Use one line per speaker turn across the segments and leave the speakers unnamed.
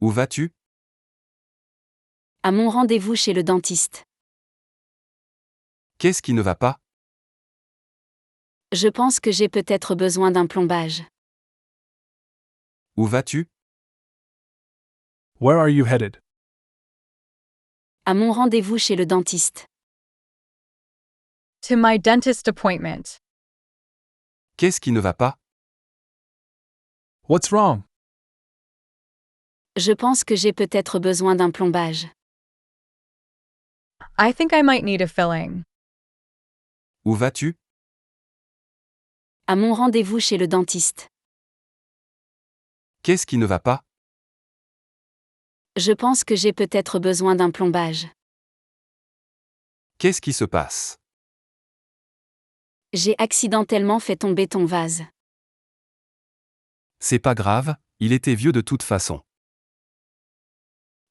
Où vas-tu?
À mon rendez-vous chez le dentiste.
Qu'est-ce qui ne va pas?
Je pense que j'ai peut-être besoin d'un plombage.
Où vas-tu?
Where are you headed?
À mon rendez-vous chez le dentiste.
To my dentist appointment.
Qu'est-ce qui ne va pas?
What's wrong?
Je pense que j'ai peut-être besoin d'un plombage.
I think I might need a filling.
Où vas-tu?
À mon rendez-vous chez le dentiste.
Qu'est-ce qui ne va pas?
Je pense que j'ai peut-être besoin d'un plombage.
Qu'est-ce qui se passe?
J'ai accidentellement fait tomber ton vase.
C'est pas grave, il était vieux de toute façon.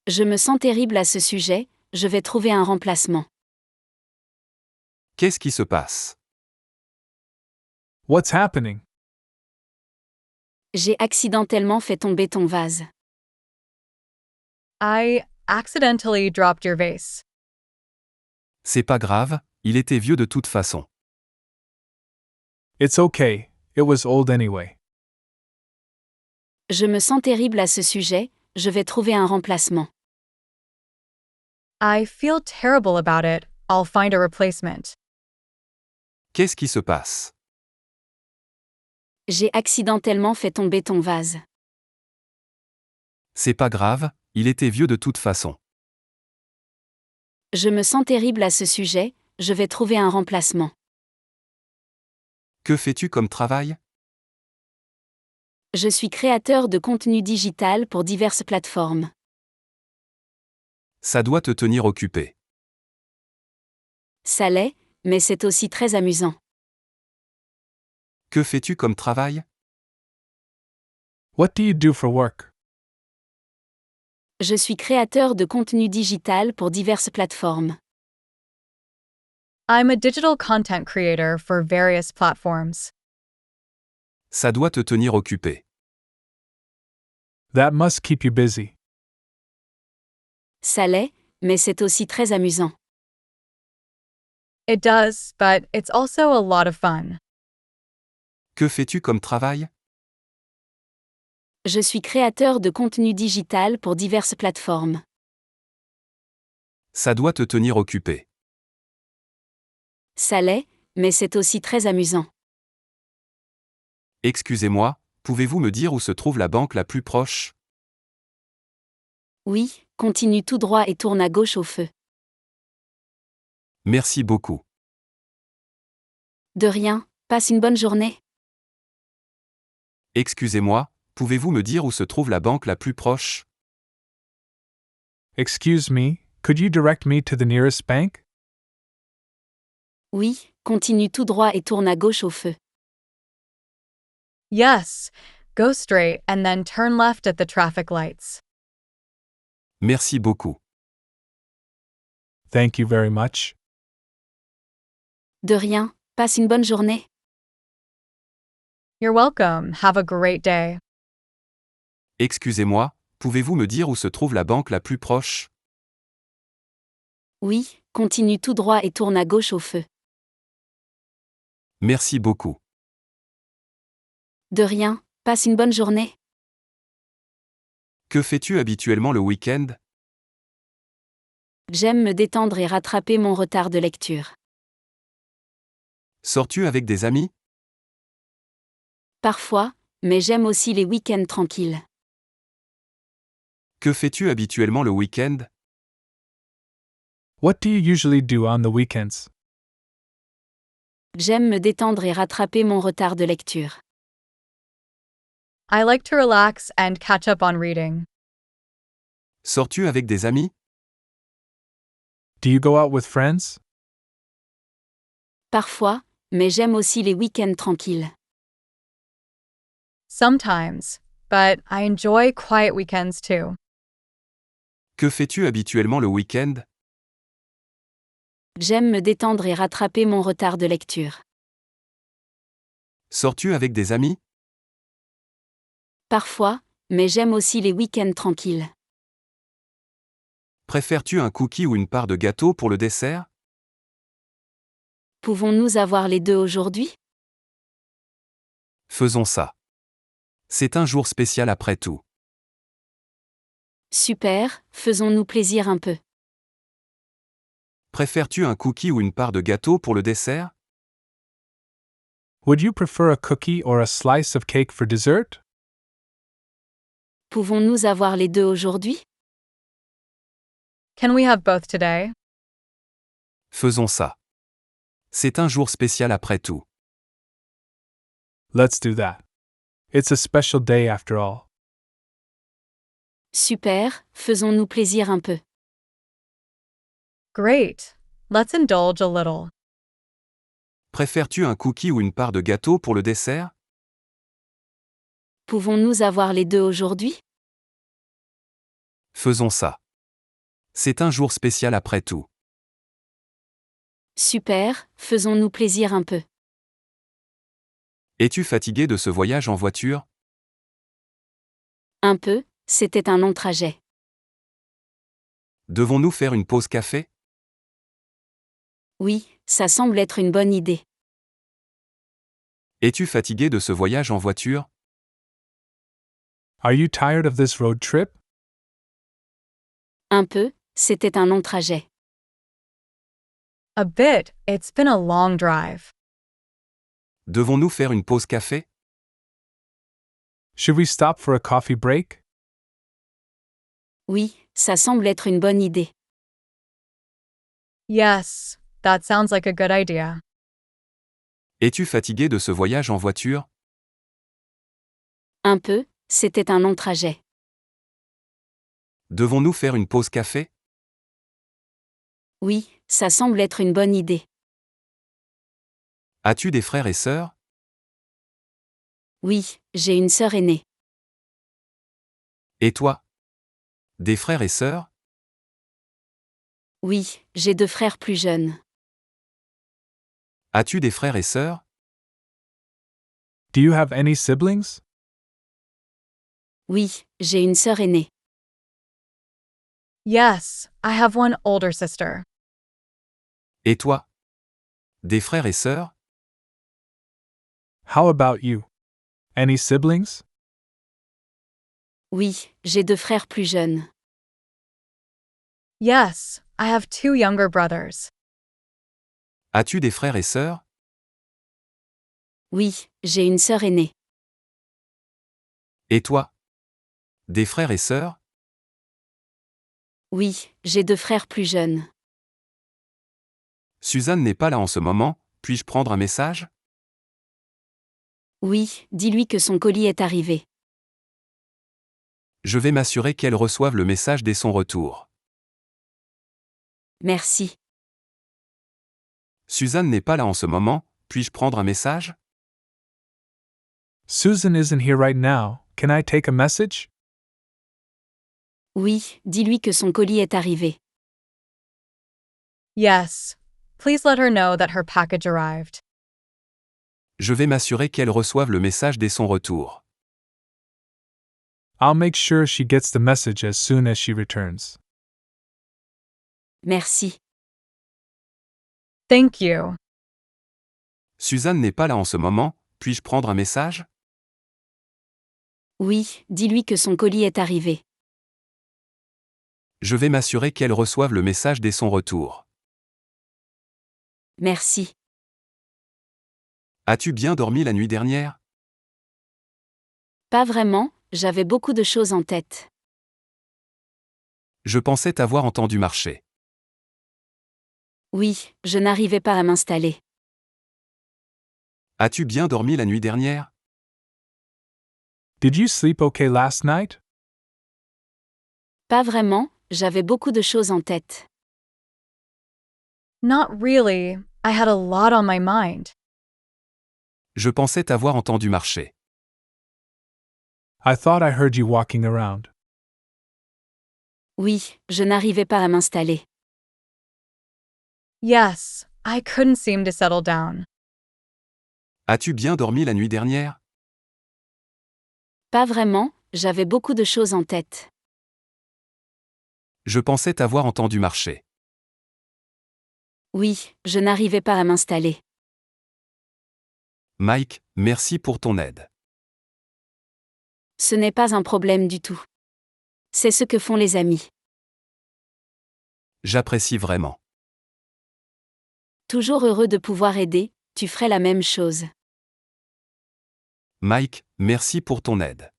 Je me sens terrible à ce sujet, je vais trouver un remplacement.
Qu'est-ce qui se passe?
What's happening?
J'ai accidentellement fait tomber ton vase.
I accidentally dropped your vase.
C'est pas grave, il était vieux de toute façon.
It's okay, it was old anyway.
Je me sens terrible à ce sujet, je vais trouver un remplacement.
I feel terrible about it, I'll find a replacement.
Qu'est-ce qui se passe?
J'ai accidentellement fait tomber ton vase.
C'est pas grave, il était vieux de toute façon.
Je me sens terrible à ce sujet, je vais trouver un remplacement.
Que fais-tu comme travail?
Je suis créateur de contenu digital pour diverses plateformes.
Ça doit te tenir occupé.
Ça l'est, mais c'est aussi très amusant.
Que fais-tu comme travail?
What do you do for work?
Je suis créateur de contenu digital pour diverses plateformes.
I'm a digital content creator for various platforms.
Ça doit te tenir occupé.
That must keep you busy.
Ça l'est, mais c'est aussi très amusant.
It does, but it's also a lot of fun.
Que fais-tu comme travail?
Je suis créateur de contenu digital pour diverses plateformes.
Ça doit te tenir occupé.
Ça l'est, mais c'est aussi très amusant.
Excusez-moi, pouvez-vous me dire où se trouve la banque la plus proche?
Oui, continue tout droit et tourne à gauche au feu.
Merci beaucoup.
De rien, passe une bonne journée.
Excusez-moi, pouvez-vous me dire où se trouve la banque la plus proche?
Excuse me, could you direct me to the nearest bank?
Oui, continue tout droit et tourne à gauche au feu.
Yes, go straight and then turn left at the traffic lights.
Merci beaucoup.
Thank you very much.
De rien, passe une bonne journée.
You're welcome, have a great day.
Excusez-moi, pouvez-vous me dire où se trouve la banque la plus proche?
Oui, continue tout droit et tourne à gauche au feu.
Merci beaucoup.
De rien, passe une bonne journée.
Que fais-tu habituellement le week-end?
J'aime me détendre et rattraper mon retard de lecture.
Sors-tu avec des amis?
Parfois, mais j'aime aussi les week-ends tranquilles.
Que fais-tu habituellement le week-end?
What do you usually do on the weekends?
J'aime me détendre et rattraper mon retard de lecture.
I like to relax and catch up on reading.
Sors-tu avec des amis?
Do you go out with friends?
Parfois, mais j'aime aussi les week-ends tranquilles.
Sometimes, but I enjoy quiet weekends too.
Que fais-tu habituellement le week-end?
J'aime me détendre et rattraper mon retard de lecture.
Sors-tu avec des amis?
Parfois, mais j'aime aussi les week-ends tranquilles.
Préfères-tu un cookie ou une part de gâteau pour le dessert?
Pouvons-nous avoir les deux aujourd'hui?
Faisons ça. C'est un jour spécial après tout.
Super, faisons-nous plaisir un peu.
Préfères-tu un cookie ou une part de gâteau pour le dessert?
Would you prefer a cookie or a slice of cake for dessert?
Pouvons-nous avoir les deux aujourd'hui?
Can we have both today?
Faisons ça. C'est un jour spécial après tout.
Let's do that. It's a special day after all.
Super, faisons-nous plaisir un peu.
Great. Let's indulge a little.
Préfères-tu un cookie ou une part de gâteau pour le dessert?
Pouvons-nous avoir les deux aujourd'hui?
Faisons ça. C'est un jour spécial après tout.
Super, faisons-nous plaisir un peu.
Es-tu fatigué de ce voyage en voiture?
Un peu, c'était un long trajet.
Devons-nous faire une pause café?
Oui, ça semble être une bonne idée.
Es-tu fatigué de ce voyage en voiture?
Are you tired of this road trip?
Un peu, c'était un long trajet.
A bit, it's been a long drive.
Devons-nous faire une pause café?
Should we stop for a coffee break?
Oui, ça semble être une bonne idée.
Yes, that sounds like a good idea.
Es-tu fatigué de ce voyage en voiture?
Un peu, c'était un long trajet.
Devons-nous faire une pause café?
Oui, ça semble être une bonne idée.
As-tu des frères et sœurs?
Oui, j'ai une sœur aînée.
Et toi? Des frères et sœurs?
Oui, j'ai deux frères plus jeunes.
As-tu des frères et sœurs?
Do you have any siblings?
Oui, j'ai une sœur aînée.
Yes, I have one older sister.
Et toi? Des frères et sœurs?
How about you? Any siblings?
Oui, j'ai deux frères plus jeunes.
Yes, I have two younger brothers.
As-tu des frères et sœurs?
Oui, j'ai une sœur aînée.
Et toi? Des frères et sœurs?
Oui, j'ai deux frères plus jeunes.
Suzanne n'est pas là en ce moment, puis-je prendre un message?
Oui, dis-lui que son colis est arrivé.
Je vais m'assurer qu'elle reçoive le message dès son retour.
Merci.
Suzanne n'est pas là en ce moment, puis-je prendre un message?
Susan isn't here right now. Can I take a message?
Oui, dis-lui que son colis est arrivé.
Yes, please let her know that her package arrived.
Je vais m'assurer qu'elle reçoive le message dès son retour.
I'll make sure she gets the message as soon as she returns.
Merci.
Thank you.
Suzanne n'est pas là en ce moment, puis-je prendre un message?
Oui, dis-lui que son colis est arrivé.
Je vais m'assurer qu'elle reçoive le message dès son retour.
Merci.
As-tu bien dormi la nuit dernière?
Pas vraiment, j'avais beaucoup de choses en tête.
Je pensais t'avoir entendu marcher.
Oui, je n'arrivais pas à m'installer.
As-tu bien dormi la nuit dernière?
Did you sleep okay last night?
Pas vraiment, j'avais beaucoup de choses en tête.
Not really. I had a lot on my mind.
Je pensais t'avoir entendu marcher.
I thought I heard you walking around.
Oui, je n'arrivais pas à m'installer.
Yes, I couldn't seem to settle down.
As-tu bien dormi la nuit dernière?
Pas vraiment, j'avais beaucoup de choses en tête.
Je pensais t'avoir entendu marcher.
Oui, je n'arrivais pas à m'installer.
Mike, merci pour ton aide.
Ce n'est pas un problème du tout. C'est ce que font les amis.
J'apprécie vraiment.
Toujours heureux de pouvoir aider, tu ferais la même chose.
Mike, merci pour ton aide.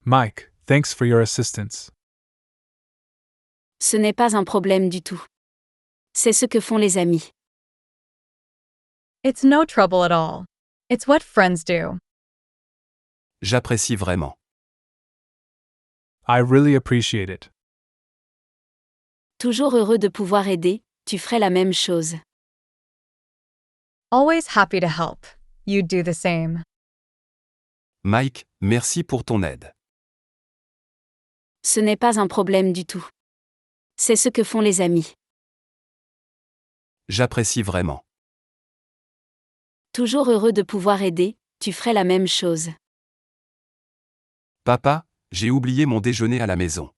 Mike, thanks for your assistance.
Ce n'est pas un problème du tout. C'est ce que font les amis.
It's no trouble at all. It's what friends do.
J'apprécie vraiment.
I really appreciate it.
Toujours heureux de pouvoir aider, tu ferais la même chose.
Always happy to help. You'd do the same.
Mike, merci pour ton aide.
Ce n'est pas un problème du tout. C'est ce que font les amis.
J'apprécie vraiment.
Toujours heureux de pouvoir aider, tu ferais la même chose.
Papa, j'ai oublié mon déjeuner à la maison.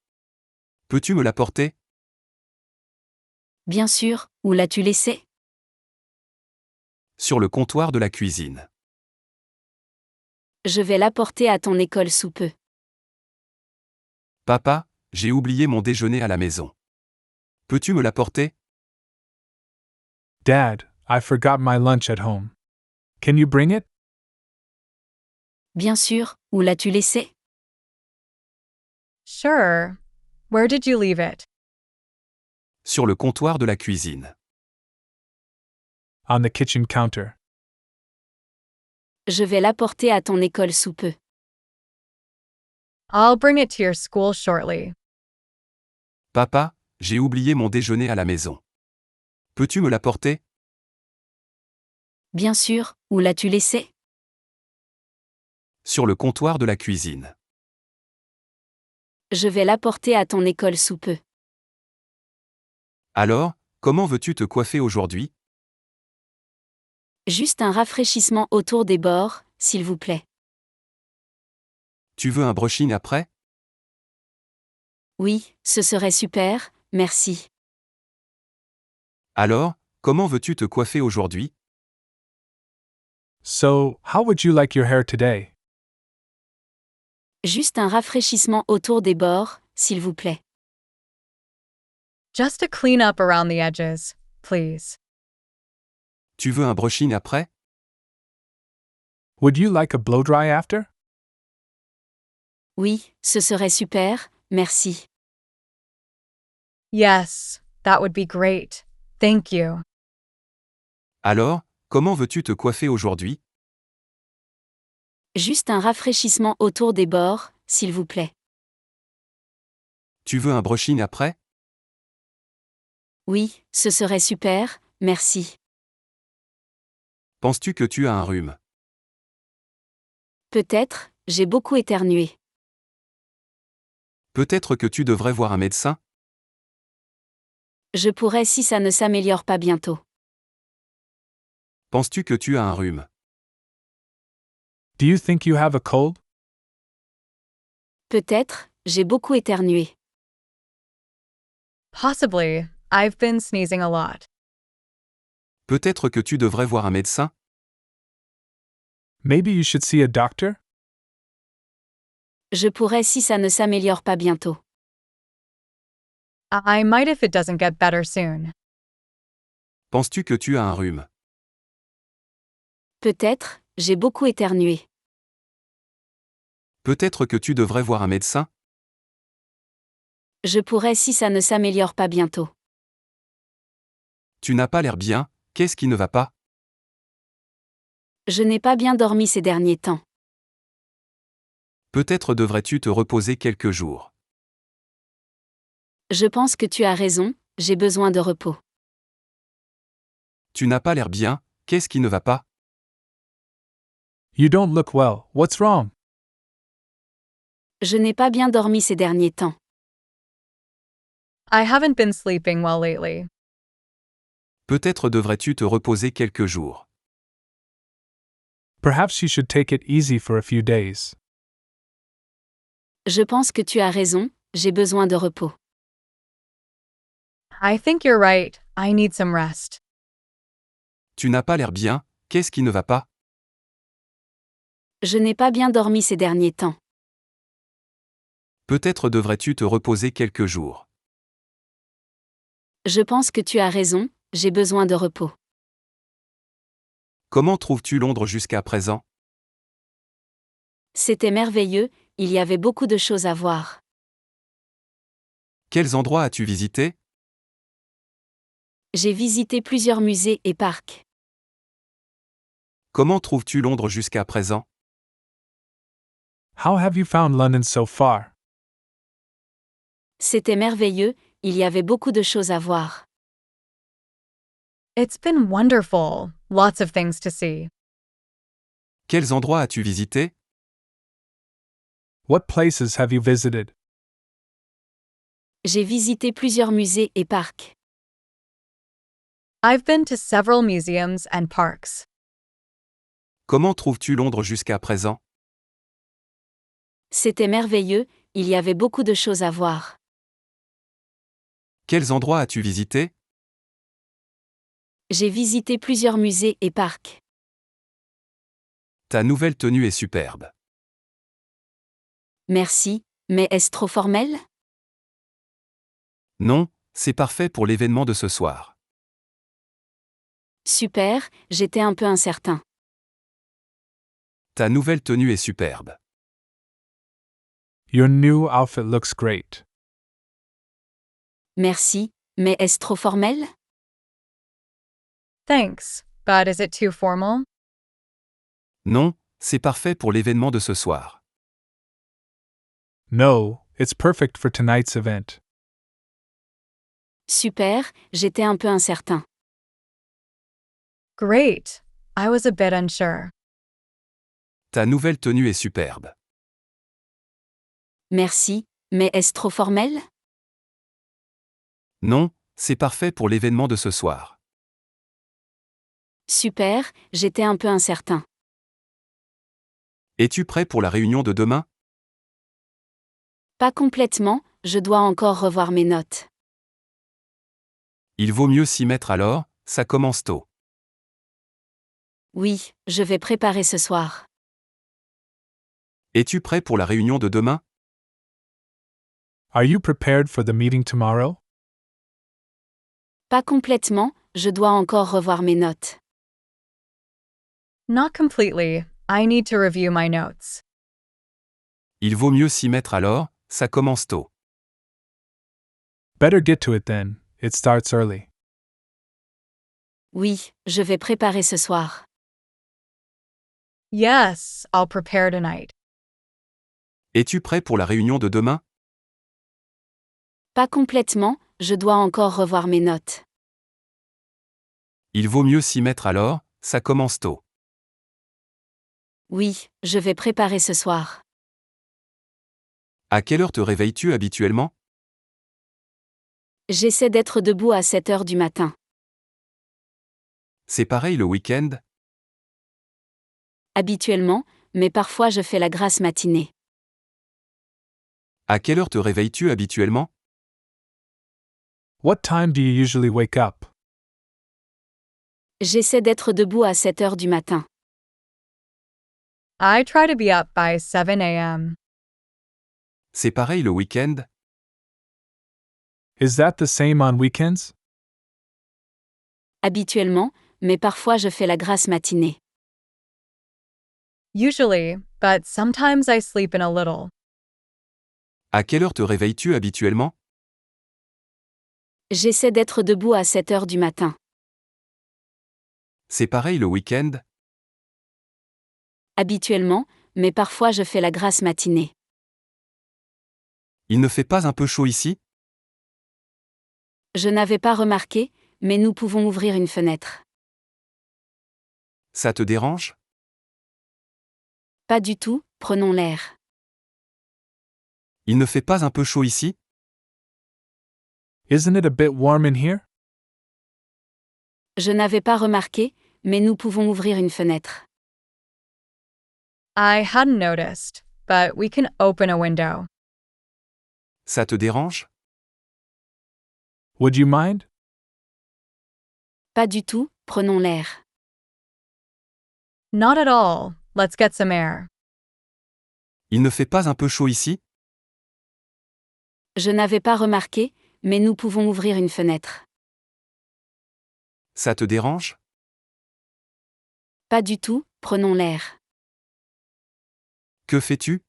Peux-tu me l'apporter?
Bien sûr, où l'as-tu laissé?
Sur le comptoir de la cuisine.
Je vais l'apporter à ton école sous peu.
Papa, j'ai oublié mon déjeuner à la maison. Peux-tu me l'apporter?
Dad, I forgot my lunch at home. Can you bring it?
Bien sûr, où l'as-tu laissé?
Sure. Where did you leave it?
Sur le comptoir de la cuisine.
On the kitchen counter.
Je vais l'apporter à ton école sous peu.
I'll bring it to your school shortly.
Papa, j'ai oublié mon déjeuner à la maison. Peux-tu me l'apporter?
Bien sûr, où l'as-tu laissé?
Sur le comptoir de la cuisine.
Je vais l'apporter à ton école sous peu.
Alors, comment veux-tu te coiffer aujourd'hui?
Juste un rafraîchissement autour des bords, s'il vous plaît.
Tu veux un brushing après?
Oui, ce serait super, merci.
Alors, comment veux-tu te coiffer aujourd'hui?
So, how would you like your hair today?
Juste un rafraîchissement autour des bords, s'il vous plaît.
Just to clean up around the edges, please.
Tu veux un brushing après?
Would you like a blow dry after?
Oui, ce serait super, merci.
Yes, that would be great. Thank you.
Alors, comment veux-tu te coiffer aujourd'hui?
Juste un rafraîchissement autour des bords, s'il vous plaît.
Tu veux un brushing après?
Oui, ce serait super, merci.
Penses-tu que tu as un rhume?
Peut-être, j'ai beaucoup éternué.
Peut-être que tu devrais voir un médecin?
Je pourrais si ça ne s'améliore pas bientôt.
Penses-tu que tu as un rhume?
Do you think you have a cold?
Peut-être, j'ai beaucoup éternué.
Possibly. I've been sneezing a lot.
Peut-être que tu devrais voir un médecin?
Maybe you should see a doctor?
Je pourrais si ça ne s'améliore pas bientôt.
I might if it doesn't get better soon.
Penses-tu que tu as un rhume?
Peut-être, j'ai beaucoup éternué.
Peut-être que tu devrais voir un médecin?
Je pourrais si ça ne s'améliore pas bientôt.
Tu n'as pas l'air bien, qu'est-ce qui ne va pas?
Je n'ai pas bien dormi ces derniers temps.
Peut-être devrais-tu te reposer quelques jours.
Je pense que tu as raison, j'ai besoin de repos.
Tu n'as pas l'air bien, qu'est-ce qui ne va pas?
You don't look well. What's wrong?
Je n'ai pas bien dormi ces derniers temps.
I haven't been sleeping well lately.
Peut-être devrais-tu te reposer quelques jours.
Perhaps you should take it easy for a few days.
Je pense que tu as raison, j'ai besoin de repos.
I think you're right. I need some rest.
Tu n'as pas l'air bien, qu'est-ce qui ne va pas?
Je n'ai pas bien dormi ces derniers temps.
Peut-être devrais-tu te reposer quelques jours.
Je pense que tu as raison, j'ai besoin de repos.
Comment trouves-tu Londres jusqu'à présent?
C'était merveilleux, il y avait beaucoup de choses à voir.
Quels endroits as-tu visité?
J'ai visité plusieurs musées et parcs.
Comment trouves-tu Londres jusqu'à présent?
How have you found London so far?
C'était merveilleux, il y avait beaucoup de choses à voir.
It's been wonderful. Lots of things to see.
Quels endroits as-tu visité?
What places have you visited?
J'ai visité plusieurs musées et parcs.
I've been to several museums and parks.
Comment trouves-tu Londres jusqu'à présent?
C'était merveilleux, il y avait beaucoup de choses à voir.
Quels endroits as-tu visité?
J'ai visité plusieurs musées et parcs.
Ta nouvelle tenue est superbe.
Merci, mais est-ce trop formel?
Non, c'est parfait pour l'événement de ce soir.
Super, j'étais un peu incertain.
Ta nouvelle tenue est superbe.
Your new outfit looks great.
Merci, mais est-ce trop formel?
Thanks, but is it too formal?
Non, c'est parfait pour l'événement de ce soir.
No, it's perfect for tonight's event.
Super, j'étais un peu incertain.
Great. I was a bit unsure.
Ta nouvelle tenue est superbe.
Merci, mais est-ce trop formel?
Non, c'est parfait pour l'événement de ce soir.
Super, j'étais un peu incertain.
Es-tu prêt pour la réunion de demain?
Pas complètement, je dois encore revoir mes notes.
Il vaut mieux s'y mettre alors, ça commence tôt.
Oui, je vais préparer ce soir.
Es-tu prêt pour la réunion de demain?
Are you prepared for the meeting tomorrow?
Pas complètement, je dois encore revoir mes notes.
Not completely. I need to review my notes.
Il vaut mieux s'y mettre alors, ça commence tôt.
Better get to it then, it starts early.
Oui, je vais préparer ce soir.
Yes, I'll prepare tonight.
Es-tu prêt pour la réunion de demain?
Pas complètement, je dois encore revoir mes notes.
Il vaut mieux s'y mettre alors, ça commence tôt.
Oui, je vais préparer ce soir.
À quelle heure te réveilles-tu habituellement?
J'essaie d'être debout à 7 heures du matin.
C'est pareil le week-end?
Habituellement, mais parfois je fais la grasse matinée.
À quelle heure te réveilles-tu habituellement?
What time do you usually wake up?
J'essaie d'être debout à 7 heures du matin.
I try to be up by 7 a.m.
C'est pareil le week-end?
Is that the same on weekends?
Habituellement, mais parfois je fais la grasse matinée.
Usually, but sometimes I sleep in a little.
À quelle heure te réveilles-tu habituellement?
J'essaie d'être debout à 7 heures du matin.
C'est pareil le week-end?
Habituellement, mais parfois je fais la grasse matinée.
Il ne fait pas un peu chaud ici?
Je n'avais pas remarqué, mais nous pouvons ouvrir une fenêtre.
Ça te dérange?
Pas du tout, prenons l'air.
Il ne fait pas un peu chaud ici?
Isn't it a bit warm in here?
Je n'avais pas remarqué, mais nous pouvons ouvrir une fenêtre.
I hadn't noticed, but we can open a window.
Ça te dérange?
Would you mind?
Pas du tout, prenons l'air.
Not at all. Let's get some air.
Il ne fait pas un peu chaud ici?
Je n'avais pas remarqué, mais nous pouvons ouvrir une fenêtre.
Ça te dérange?
Pas du tout, prenons l'air.
Que fais-tu?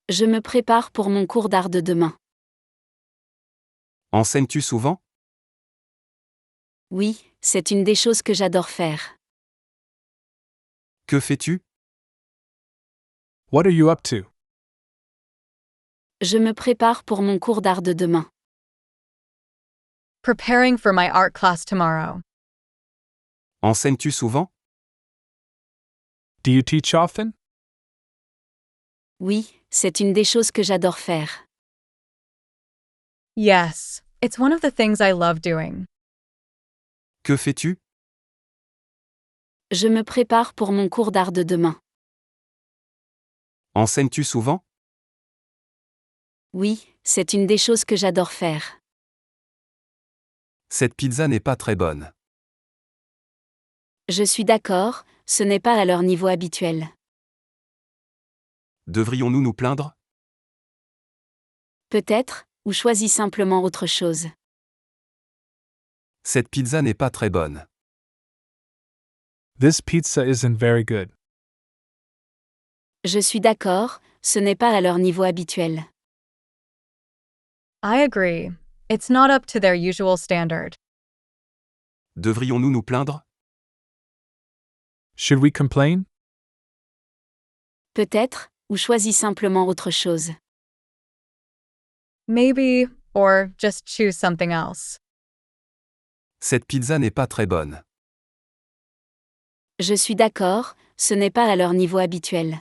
Je me prépare pour mon cours d'art de demain.
Enseignes-tu souvent?
Oui, c'est une des choses que j'adore faire.
Que fais-tu?
What are you up to?
Je me prépare pour mon cours d'art de demain.
Preparing for my art class tomorrow.
Enseignes-tu souvent?
Do you teach often?
Oui, c'est une des choses que j'adore faire.
Yes, it's one of the things I love doing.
Que fais-tu?
Je me prépare pour mon cours d'art de demain.
Enseignes-tu souvent?
Oui, c'est une des choses que j'adore faire.
Cette pizza n'est pas très bonne.
Je suis d'accord, ce n'est pas à leur niveau habituel.
Devrions-nous nous plaindre?
Peut-être, ou choisis simplement autre chose.
Cette pizza n'est pas très bonne.
This pizza isn't very good.
Je suis d'accord, ce n'est pas à leur niveau habituel.
I agree. It's not up to their usual standard.
Devrions-nous nous plaindre?
Should we complain?
Peut-être, ou choisis simplement autre chose.
Maybe, or just choose something else.
Cette pizza n'est pas très bonne.
Je suis d'accord, ce n'est pas à leur niveau habituel.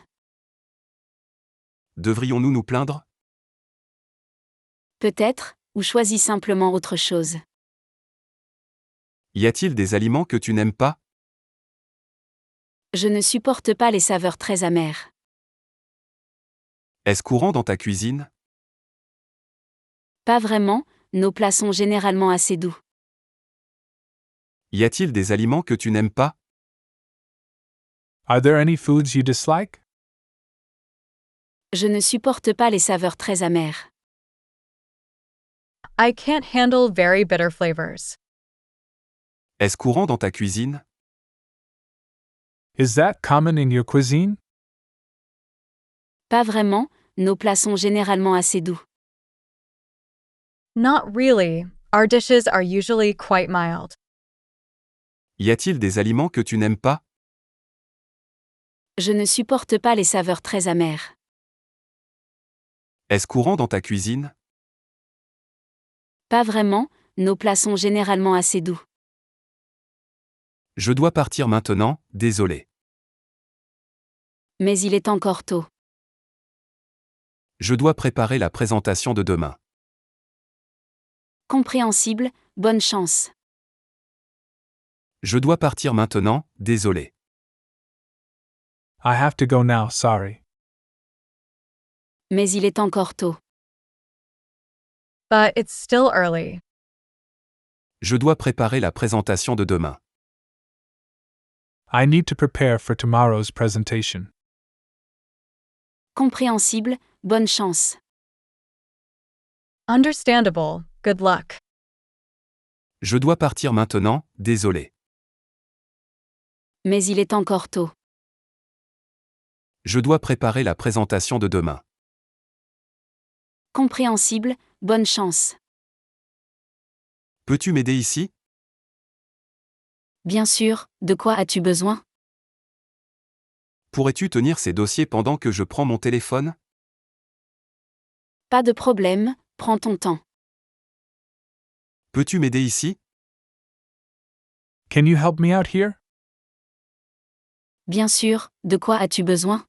Devrions-nous nous plaindre?
Peut-être, ou choisis simplement autre chose.
Y a-t-il des aliments que tu n'aimes pas?
Je ne supporte pas les saveurs très amères.
Est-ce courant dans ta cuisine?
Pas vraiment, nos plats sont généralement assez doux.
Y a-t-il des aliments que tu n'aimes pas?
Are there any foods you dislike?
Je ne supporte pas les saveurs très amères.
I can't handle very bitter flavors.
Est-ce courant dans ta cuisine?
Is that common in your cuisine?
Pas vraiment, nos plats sont généralement assez doux.
Not really. Our dishes are usually quite mild.
Y a-t-il des aliments que tu n'aimes pas?
Je ne supporte pas les saveurs très amères.
Est-ce courant dans ta cuisine?
Pas vraiment, nos plats sont généralement assez doux.
Je dois partir maintenant, désolé.
Mais il est encore tôt.
Je dois préparer la présentation de demain.
Compréhensible, bonne chance.
Je dois partir maintenant, désolé.
I have to go now, sorry.
Mais il est encore tôt.
But it's still early.
Je dois préparer la présentation de demain.
I need to prepare for tomorrow's presentation.
Compréhensible, bonne chance.
Understandable, good luck.
Je dois partir maintenant, désolé.
Mais il est encore tôt.
Je dois préparer la présentation de demain.
Compréhensible, bonne chance.
Peux-tu m'aider ici?
Bien sûr, de quoi as-tu besoin?
Pourrais-tu tenir ces dossiers pendant que je prends mon téléphone?
Pas de problème, prends ton temps.
Peux-tu m'aider ici?
Can you help me out here?
Bien sûr, de quoi as-tu besoin?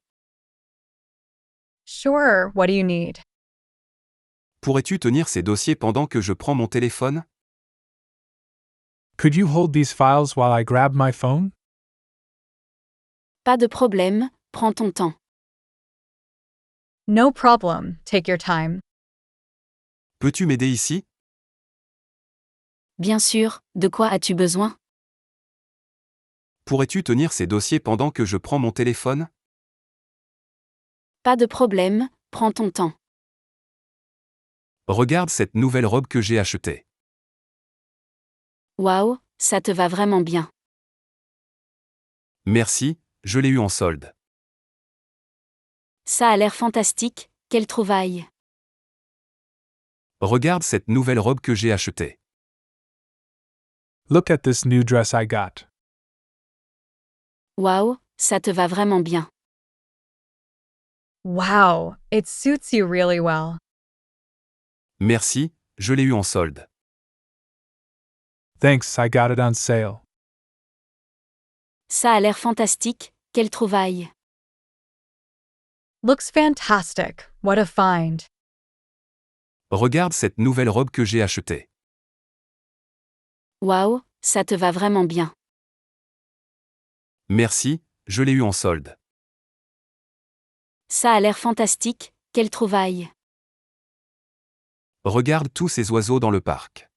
Sure, what do you need?
Pourrais-tu tenir ces dossiers pendant que je prends mon téléphone?
Could you hold these files while I grab my phone?
Pas de problème, prends ton temps.
No problem, take your time.
Peux-tu m'aider ici?
Bien sûr, de quoi as-tu besoin?
Pourrais-tu tenir ces dossiers pendant que je prends mon téléphone?
Pas de problème, prends ton temps.
Regarde cette nouvelle robe que j'ai achetée.
Waouh, ça te va vraiment bien.
Merci, je l'ai eu en solde.
Ça a l'air fantastique, quelle trouvaille.
Regarde cette nouvelle robe que j'ai achetée.
Look at this new dress I got.
Waouh, ça te va vraiment bien.
Wow, it suits you really well.
Merci, je l'ai eu en solde.
Thanks, I got it on sale.
Ça a l'air fantastique, quelle trouvaille.
Looks fantastic, what a find.
Regarde cette nouvelle robe que j'ai achetée.
Waouh, ça te va vraiment bien.
Merci, je l'ai eu en solde.
Ça a l'air fantastique, quelle trouvaille.
Regarde tous ces oiseaux dans le parc.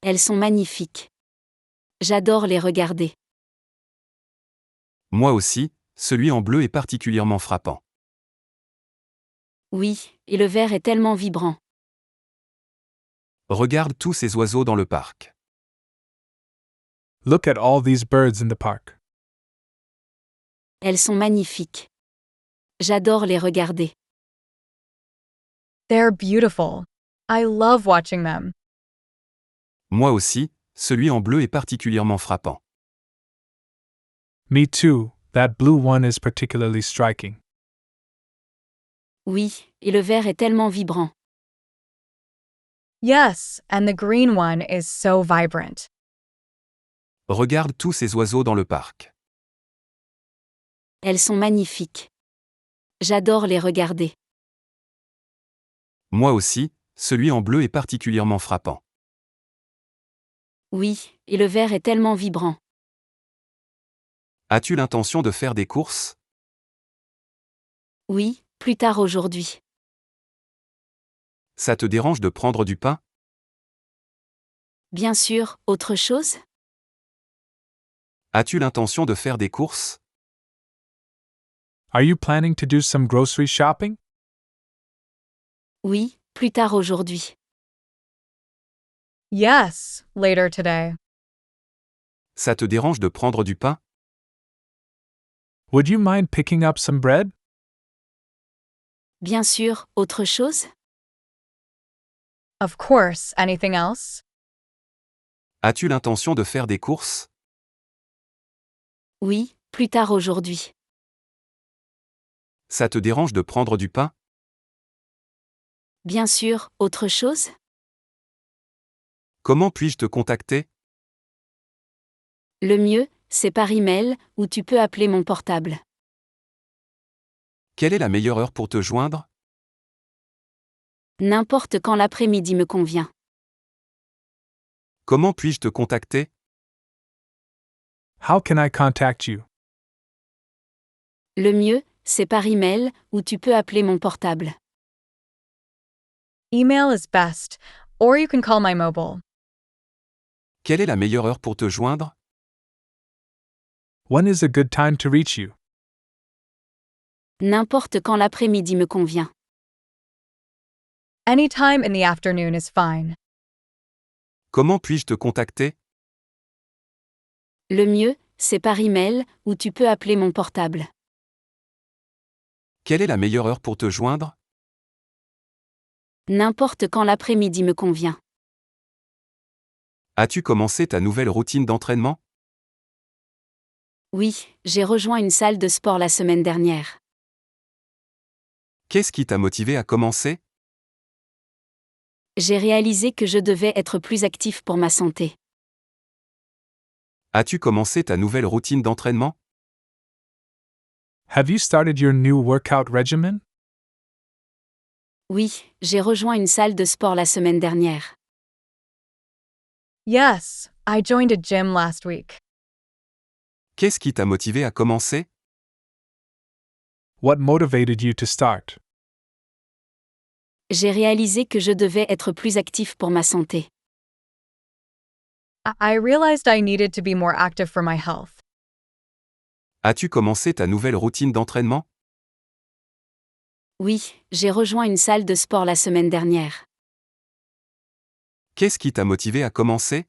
Elles sont magnifiques. J'adore les regarder.
Moi aussi, celui en bleu est particulièrement frappant.
Oui, et le vert est tellement vibrant.
Regarde tous ces oiseaux dans le parc.
Look at all these birds in the park.
Elles sont magnifiques. J'adore les regarder.
They're beautiful. I love watching them.
Moi aussi, celui en bleu est particulièrement frappant.
Me too, that blue one is particularly striking.
Oui, et le vert est tellement vibrant.
Yes, and the green one is so vibrant.
Regarde tous ces oiseaux dans le parc.
Elles sont magnifiques. J'adore les regarder.
Moi aussi, celui en bleu est particulièrement frappant.
Oui, et le vert est tellement vibrant.
As-tu l'intention de faire des courses?
Oui, plus tard aujourd'hui.
Ça te dérange de prendre du pain?
Bien sûr, autre chose?
As-tu l'intention de faire des courses?
Are you planning to do some grocery shopping?
Oui, plus tard aujourd'hui.
Yes, later today.
Ça te dérange de prendre du pain?
Would you mind picking up some bread?
Bien sûr, autre chose?
Of course, anything else?
As-tu l'intention de faire des courses?
Oui, plus tard aujourd'hui.
Ça te dérange de prendre du pain?
Bien sûr, autre chose?
Comment puis-je te contacter?
Le mieux, c'est par email, ou tu peux appeler mon portable.
Quelle est la meilleure heure pour te joindre?
N'importe quand l'après-midi me convient.
Comment puis-je te contacter?
How can I contact you?
Le mieux, c'est par email, ou tu peux appeler mon portable.
Email is best, or you can call my mobile.
Quelle est la meilleure heure pour te joindre?
When is a good time to reach you?
N'importe quand l'après-midi me convient.
Anytime in the afternoon is fine.
Comment puis-je te contacter?
Le mieux, c'est par email, ou tu peux appeler mon portable.
Quelle est la meilleure heure pour te joindre?
N'importe quand l'après-midi me convient.
As-tu commencé ta nouvelle routine d'entraînement?
Oui, j'ai rejoint une salle de sport la semaine dernière.
Qu'est-ce qui t'a motivé à commencer?
J'ai réalisé que je devais être plus actif pour ma santé.
As-tu commencé ta nouvelle routine d'entraînement?
Have you started your new workout regimen?
Oui, j'ai rejoint une salle de sport la semaine dernière.
Yes, I joined a gym last week.
Qu'est-ce qui t'a motivé à commencer?
What motivated you to start?
J'ai réalisé que je devais être plus actif pour ma santé.
I realized I needed to be more active for my health.
As-tu commencé ta nouvelle routine d'entraînement?
Oui, j'ai rejoint une salle de sport la semaine dernière.
Qu'est-ce qui t'a motivé à commencer?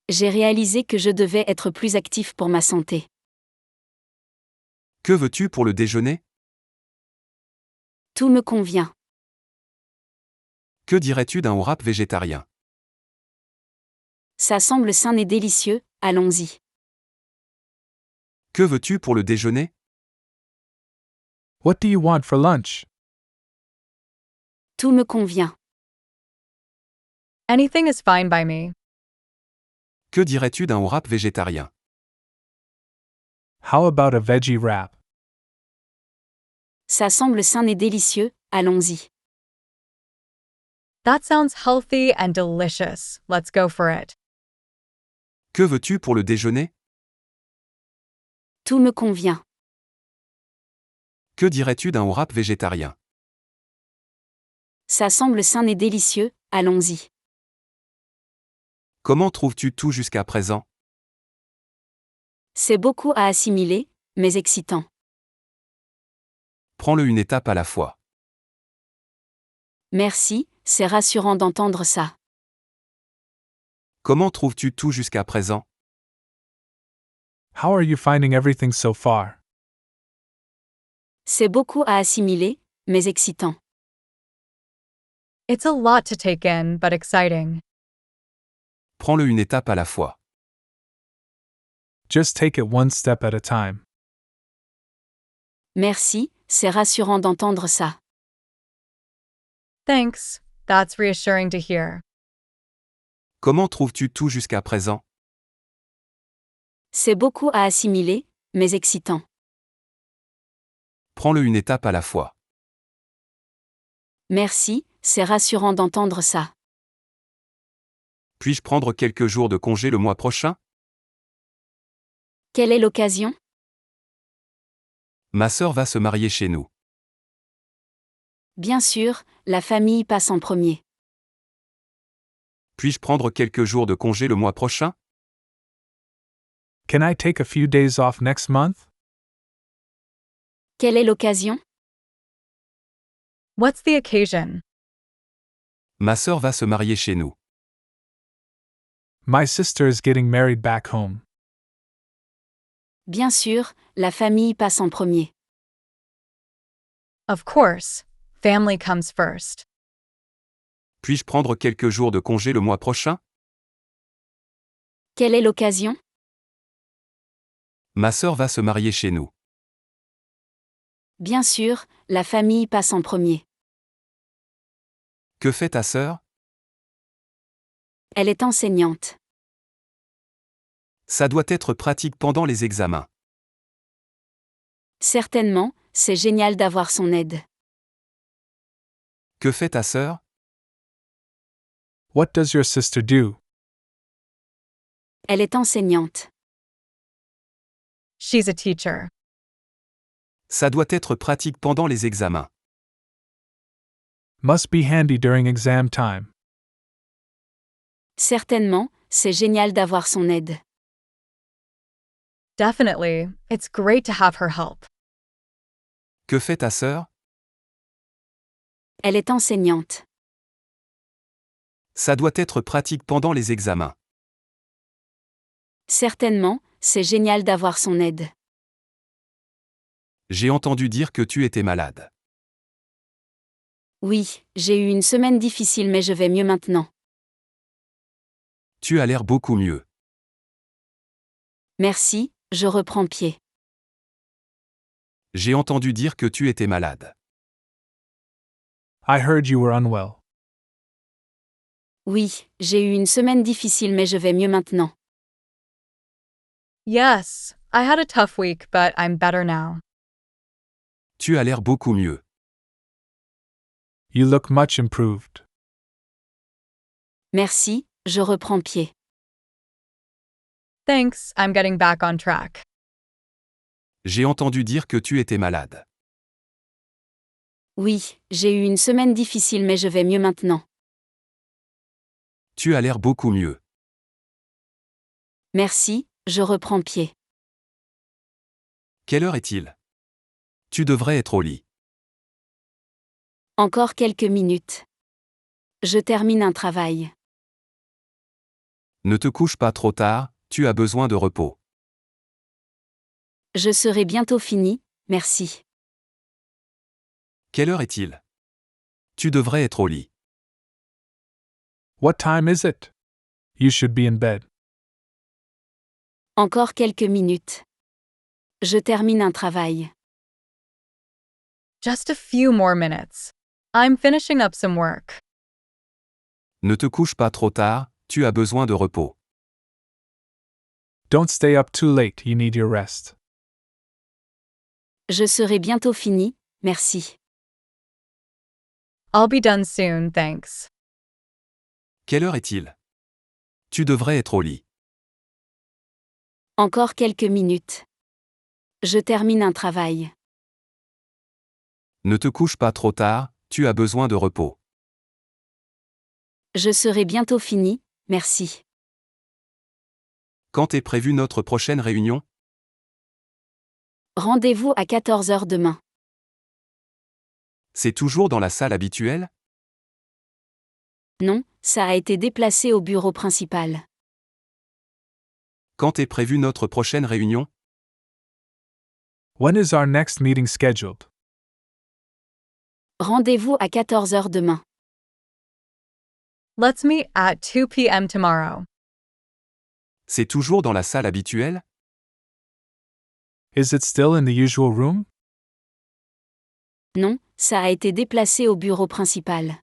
J'ai réalisé que je devais être plus actif pour ma santé.
Que veux-tu pour le déjeuner?
Tout me convient.
Que dirais-tu d'un wrap végétarien?
Ça semble sain et délicieux, allons-y.
Que veux-tu pour le déjeuner?
What do you want for lunch?
Tout me convient.
Anything is fine by me.
Que dirais-tu d'un wrap végétarien?
How about a veggie wrap?
Ça semble sain et délicieux, allons-y.
That sounds healthy and delicious. Let's go for it.
Que veux-tu pour le déjeuner?
Tout me convient.
Que dirais-tu d'un wrap végétarien?
Ça semble sain et délicieux, allons-y.
Comment trouves-tu tout jusqu'à présent?
C'est beaucoup à assimiler, mais excitant.
Prends-le une étape à la fois.
Merci, c'est rassurant d'entendre ça.
Comment trouves-tu tout jusqu'à présent?
How are you finding everything so far?
C'est beaucoup à assimiler, mais excitant.
It's a lot to take in, but exciting.
Prends-le une étape à la fois.
Just take it one step at a time.
Merci, c'est rassurant d'entendre ça.
Thanks, that's reassuring to hear.
Comment trouves-tu tout jusqu'à présent?
C'est beaucoup à assimiler, mais excitant.
Prends-le une étape à la fois.
Merci, c'est rassurant d'entendre ça.
Puis-je prendre quelques jours de congé le mois prochain?
Quelle est l'occasion?
Ma sœur va se marier chez nous.
Bien sûr, la famille passe en premier.
Puis-je prendre quelques jours de congé le mois prochain?
Can I take a few days off next month?
Quelle est l'occasion?
What's the occasion?
Ma sœur va se marier chez nous.
My sister is getting married back home.
Bien sûr, la famille passe en premier.
Of course, family comes first.
Puis-je prendre quelques jours de congé le mois prochain?
Quelle est l'occasion?
Ma sœur va se marier chez nous.
Bien sûr, la famille passe en premier.
Que fait ta sœur?
Elle est enseignante.
Ça doit être pratique pendant les examens.
Certainement, c'est génial d'avoir son aide.
Que fait ta sœur?
What does your sister do?
Elle est enseignante.
She's a teacher.
Ça doit être pratique pendant les examens.
Must be handy during exam time.
Certainement, c'est génial d'avoir son aide.
Definitely, it's great to have her help.
Que fait ta sœur?
Elle est enseignante.
Ça doit être pratique pendant les examens.
Certainement, c'est génial d'avoir son aide.
J'ai entendu dire que tu étais malade.
Oui, j'ai eu une semaine difficile mais je vais mieux maintenant.
Tu as l'air beaucoup mieux.
Merci, je reprends pied.
J'ai entendu dire que tu étais malade.
I heard you were unwell.
Oui, j'ai eu une semaine difficile mais je vais mieux maintenant.
Yes, I had a tough week, but I'm better now.
Tu as l'air beaucoup mieux.
You look much improved.
Merci, je reprends pied.
Thanks, I'm getting back on track.
J'ai entendu dire que tu étais malade.
Oui, j'ai eu une semaine difficile mais je vais mieux maintenant.
Tu as l'air beaucoup mieux.
Merci, je reprends pied.
Quelle heure est-il? Tu devrais être au lit.
Encore quelques minutes. Je termine un travail.
Ne te couche pas trop tard, tu as besoin de repos.
Je serai bientôt fini, merci.
Quelle heure est-il? Tu devrais être au lit.
What time is it? You should be in bed.
Encore quelques minutes. Je termine un travail.
Just a few more minutes. I'm finishing up some work.
Ne te couche pas trop tard, tu as besoin de repos.
Don't stay up too late, you need your rest.
Je serai bientôt fini, merci.
I'll be done soon, thanks.
Quelle heure est-il? Tu devrais être au lit.
Encore quelques minutes. Je termine un travail.
Ne te couche pas trop tard, tu as besoin de repos.
Je serai bientôt fini, merci.
Quand est prévue notre prochaine réunion?
Rendez-vous à 14 heures demain.
C'est toujours dans la salle habituelle?
Non, ça a été déplacé au bureau principal.
Quand est prévue notre prochaine réunion?
When is our next meeting scheduled?
Rendez-vous à 14 heures demain.
Let's meet at 2 p.m. tomorrow.
C'est toujours dans la salle habituelle?
Is it still in the usual room?
Non, ça a été déplacé au bureau principal.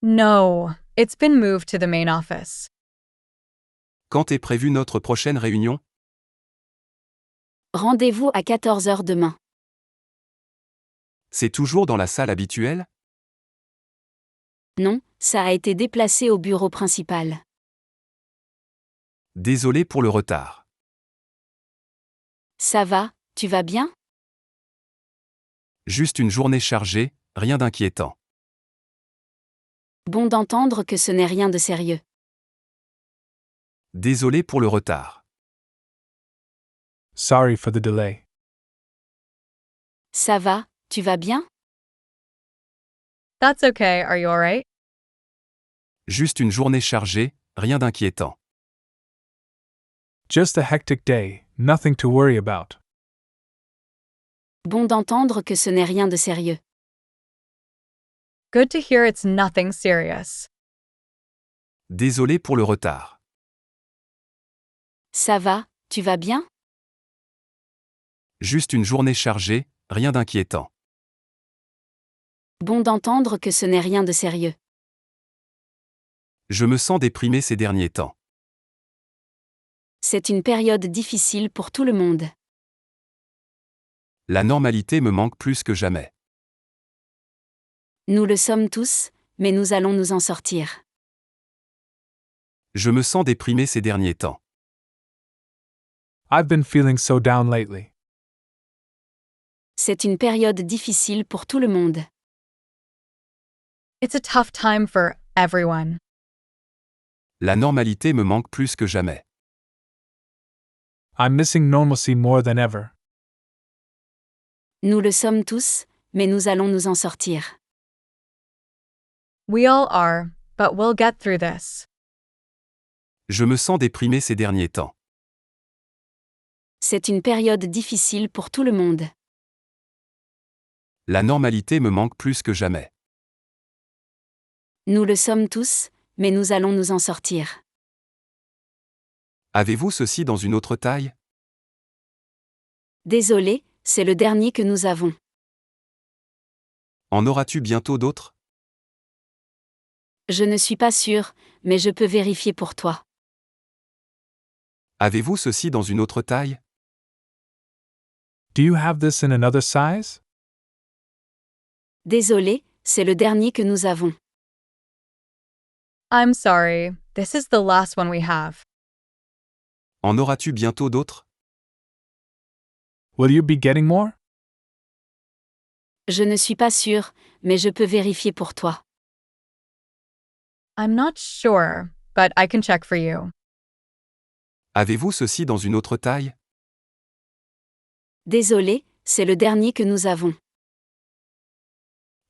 No, it's been moved to the main office.
Quand est prévue notre prochaine réunion?
Rendez-vous à 14 heures demain.
C'est toujours dans la salle habituelle?
Non, ça a été déplacé au bureau principal.
Désolé pour le retard.
Ça va, tu vas bien?
Juste une journée chargée, rien d'inquiétant.
Bon d'entendre que ce n'est rien de sérieux.
Désolé pour le retard.
Sorry for the delay.
Ça va, tu vas bien?
That's okay, are you alright?
Juste une journée chargée, rien d'inquiétant.
Just a hectic day, nothing to worry about.
Bon d'entendre que ce n'est rien de sérieux.
Good to hear it's nothing serious.
Désolé pour le retard.
Ça va, tu vas bien?
Juste une journée chargée, rien d'inquiétant.
Bon d'entendre que ce n'est rien de sérieux.
Je me sens déprimé ces derniers temps.
C'est une période difficile pour tout le monde.
La normalité me manque plus que jamais.
Nous le sommes tous, mais nous allons nous en sortir.
Je me sens déprimé ces derniers temps.
I've been feeling so down lately.
C'est une période difficile pour tout le monde.
It's a tough time for everyone.
La normalité me manque plus que jamais.
I'm missing normalcy more than ever.
Nous le sommes tous, mais nous allons nous en sortir.
We all are, but we'll get through this.
Je me sens déprimé ces derniers temps.
C'est une période difficile pour tout le monde.
La normalité me manque plus que jamais.
Nous le sommes tous, mais nous allons nous en sortir.
Avez-vous ceci dans une autre taille?
Désolé, c'est le dernier que nous avons.
En auras-tu bientôt d'autres?
Je ne suis pas sûre, mais je peux vérifier pour toi.
Avez-vous ceci dans une autre taille?
Do you have this in another size?
Désolé, c'est le dernier que nous avons.
I'm sorry, this is the last one we have.
En auras-tu bientôt d'autres?
Will you be getting more?
Je ne suis pas sûre, mais je peux vérifier pour toi.
I'm not sure, but I can check for you.
Avez-vous ceci dans une autre taille?
Désolé, c'est le dernier que nous avons.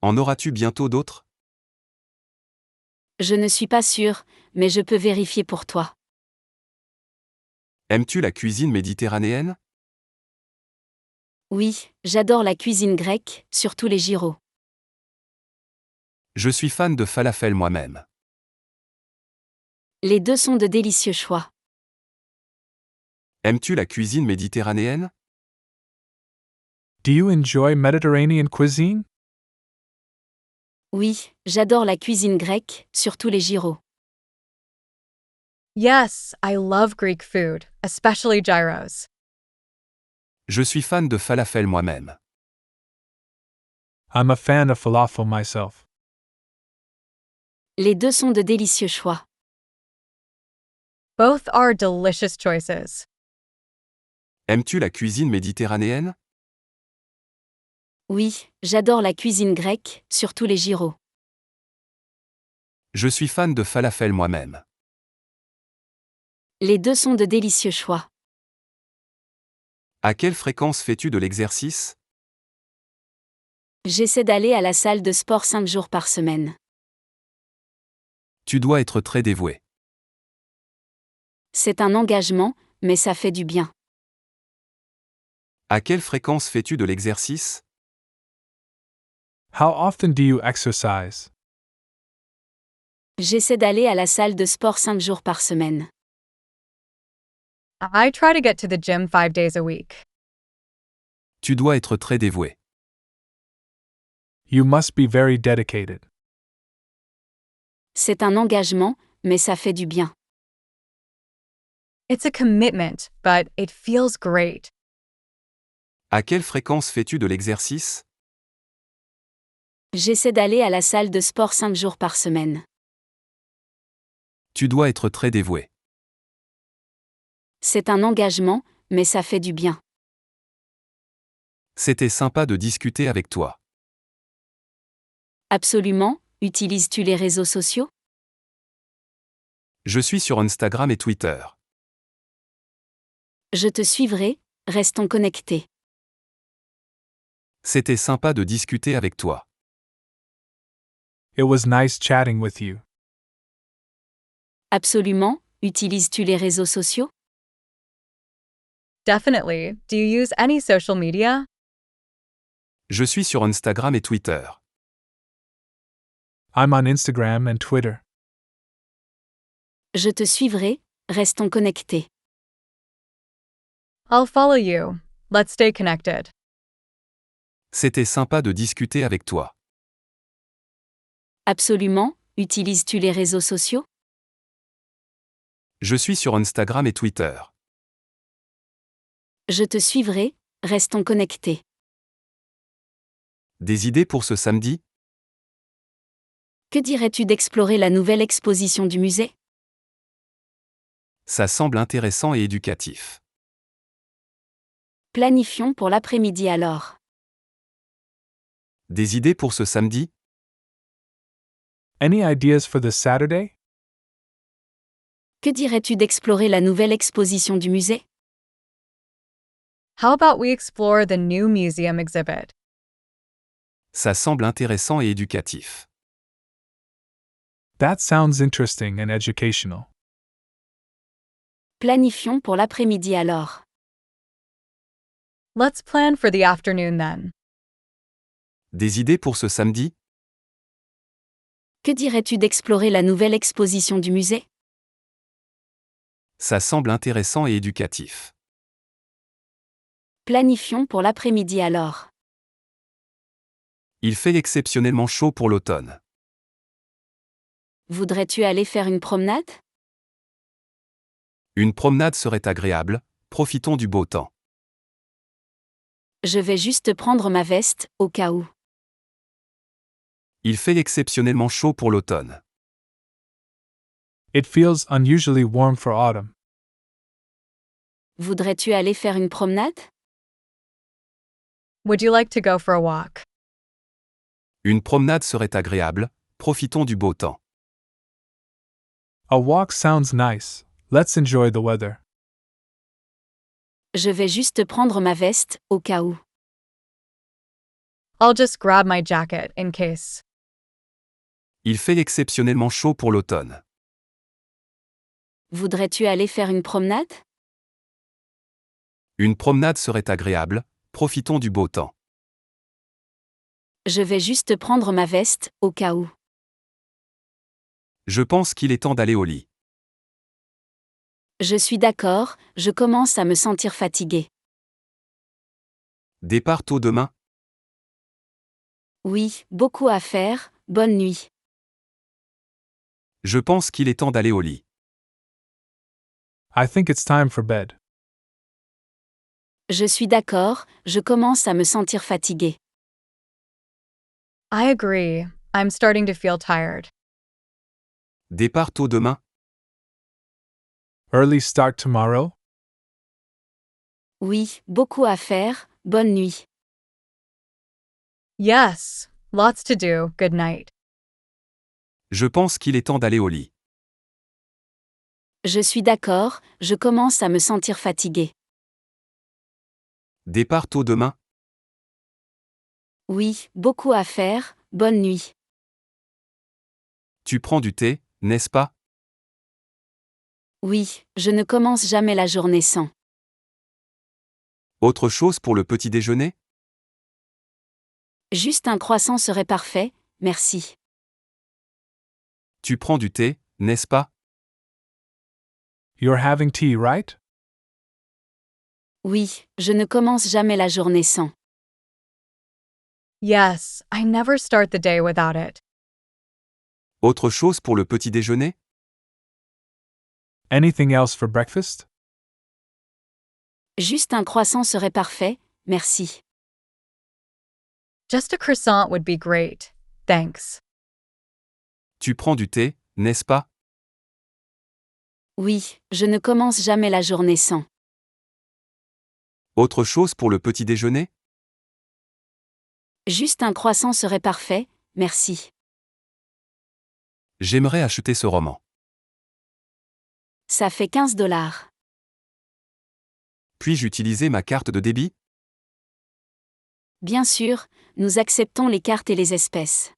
En auras-tu bientôt d'autres?
Je ne suis pas sûre, mais je peux vérifier pour toi.
Aimes-tu la cuisine méditerranéenne?
Oui, j'adore la cuisine grecque, surtout les gyros.
Je suis fan de falafel moi-même.
Les deux sont de délicieux choix.
Aimes-tu la cuisine méditerranéenne?
Do you enjoy Mediterranean cuisine?
Oui, j'adore la cuisine grecque, surtout les gyros.
Yes, I love Greek food, especially gyros.
Je suis fan de falafel moi-même.
I'm a fan of falafel myself.
Les deux sont de délicieux choix.
Both are delicious choices.
Aimes-tu la cuisine méditerranéenne?
Oui, j'adore la cuisine grecque, surtout les gyros.
Je suis fan de falafel moi-même.
Les deux sont de délicieux choix.
À quelle fréquence fais-tu de l'exercice?
J'essaie d'aller à la salle de sport 5 jours par semaine.
Tu dois être très dévoué.
C'est un engagement, mais ça fait du bien.
À quelle fréquence fais-tu de l'exercice?
How often do you exercise?
J'essaie d'aller à la salle de sport 5 jours par semaine.
I try to get to the gym 5 days a week.
Tu dois être très dévoué.
You must be very dedicated.
C'est un engagement, mais ça fait du bien.
It's a commitment, but it feels great.
À quelle fréquence fais-tu de l'exercice?
J'essaie d'aller à la salle de sport 5 jours par semaine.
Tu dois être très dévoué.
C'est un engagement, mais ça fait du bien.
C'était sympa de discuter avec toi.
Absolument, utilises-tu les réseaux sociaux?
Je suis sur Instagram et Twitter.
Je te suivrai, restons connectés.
C'était sympa de discuter avec toi.
It was nice chatting with you.
Absolument, utilises-tu les réseaux sociaux?
Definitely. Do you use any social media?
Je suis sur Instagram et Twitter.
I'm on Instagram and Twitter.
Je te suivrai, restons connectés.
I'll follow you. Let's stay connected.
C'était sympa de discuter avec toi.
Absolument, utilises-tu les réseaux sociaux?
Je suis sur Instagram et Twitter.
Je te suivrai, restons connectés.
Des idées pour ce samedi?
Que dirais-tu d'explorer la nouvelle exposition du musée?
Ça semble intéressant et éducatif.
Planifions pour l'après-midi alors.
Des idées pour ce samedi?
Any ideas for this Saturday?
Que dirais-tu d'explorer la nouvelle exposition du musée?
How about we explore the new museum exhibit?
Ça semble intéressant et éducatif.
That sounds interesting and educational.
Planifions pour l'après-midi alors.
Let's plan for the afternoon then.
Des idées pour ce samedi?
Que dirais-tu d'explorer la nouvelle exposition du musée?
Ça semble intéressant et éducatif.
Planifions pour l'après-midi alors.
Il fait exceptionnellement chaud pour l'automne.
Voudrais-tu aller faire une promenade?
Une promenade serait agréable, profitons du beau temps.
Je vais juste prendre ma veste, au cas où.
Il fait exceptionnellement chaud pour l'automne.
It feels unusually warm for autumn.
Voudrais-tu aller faire une promenade?
Would you like to go for a walk?
Une promenade serait agréable, profitons du beau temps.
A walk sounds nice. Let's enjoy the weather.
Je vais juste prendre ma veste, au cas où.
I'll just grab my jacket in case.
Il fait exceptionnellement chaud pour l'automne.
Voudrais-tu aller faire une promenade?
Une promenade serait agréable, profitons du beau temps.
Je vais juste prendre ma veste, au cas où.
Je pense qu'il est temps d'aller au lit.
Je suis d'accord, je commence à me sentir fatigué.
Départ tôt demain?
Oui, beaucoup à faire, bonne nuit.
Je pense qu'il est temps d'aller au lit.
I think it's time for bed.
Je suis d'accord, je commence à me sentir fatigué.
I agree. I'm starting to feel tired.
Départ tôt demain?
Early start tomorrow?
Oui, beaucoup à faire, bonne nuit.
Yes, lots to do, good night.
Je pense qu'il est temps d'aller au lit.
Je suis d'accord, je commence à me sentir fatigué.
Départ tôt demain?
Oui, beaucoup à faire, bonne nuit.
Tu prends du thé, n'est-ce pas?
Oui, je ne commence jamais la journée sans.
Autre chose pour le petit déjeuner?
Juste un croissant serait parfait, merci.
Tu prends du thé, n'est-ce pas?
You're having tea, right?
Oui, je ne commence jamais la journée sans.
Yes, I never start the day without it.
Autre chose pour le petit déjeuner?
Anything else for breakfast?
Juste un croissant serait parfait, merci.
Just a croissant would be great. Thanks.
Tu prends du thé, n'est-ce pas?
Oui, je ne commence jamais la journée sans.
Autre chose pour le petit déjeuner?
Juste un croissant serait parfait, merci.
J'aimerais acheter ce roman.
Ça fait $15.
Puis-je utiliser ma carte de débit?
Bien sûr, nous acceptons les cartes et les espèces.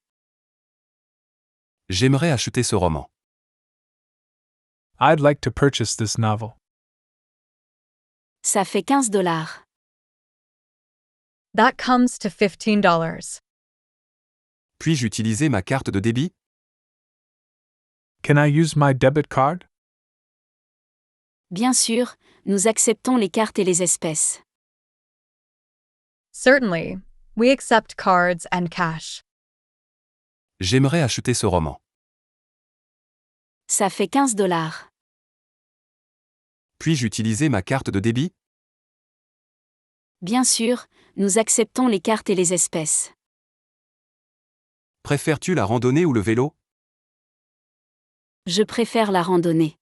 J'aimerais acheter ce roman.
I'd like to purchase this novel.
Ça fait $15.
That comes to $15.
Puis-je utiliser ma carte de débit?
Can I use my debit card?
Bien sûr, nous acceptons les cartes et les espèces.
Certainly. We accept cards and cash.
J'aimerais acheter ce roman.
Ça fait $15.
Puis-je utiliser ma carte de débit?
Bien sûr, nous acceptons les cartes et les espèces.
Préfères-tu la randonnée ou le vélo?
Je préfère la randonnée.